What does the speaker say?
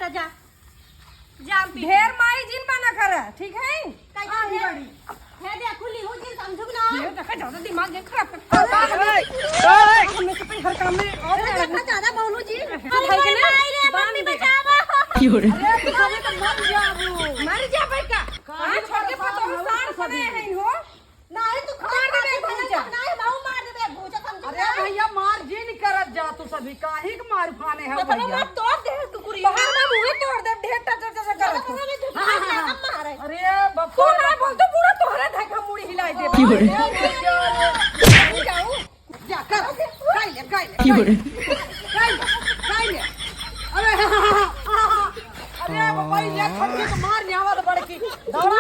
बाटा जा जाम पी ढेर माई जिन बना कर ठीक है कई है दे खुली हो जिन समझो ना ये देखा ज्यादा दिमाग ये खराब कर हमें से हर काम में और देखा ज्यादा बोलू जी है कि नहीं मम्मी बचाओ क्यों रे अरे तू हमें तो मर जा भाई का हां छोड़ के पतो सार सने है हो नहीं तू मार दे भूजा नहीं बाऊ मार दे भूजा समझो अरे भैया मार जी नहीं करत जा तू सभी काहे के मार खाने है मतलब मैं तोड़ दे कुकुरी बाहर में मुंह तोड़ दे ढेर टा करत मारे अरे बप्पा ना बोल तो पूरा तोहरा धक्का मुड़ी हिलाई दे क्यों रे जाओ जा कर खाई ले क्यों रे खाई ले अरे अरे बाबा ये छक्के तो मार नहीं आवा तो बड़की दौड़ा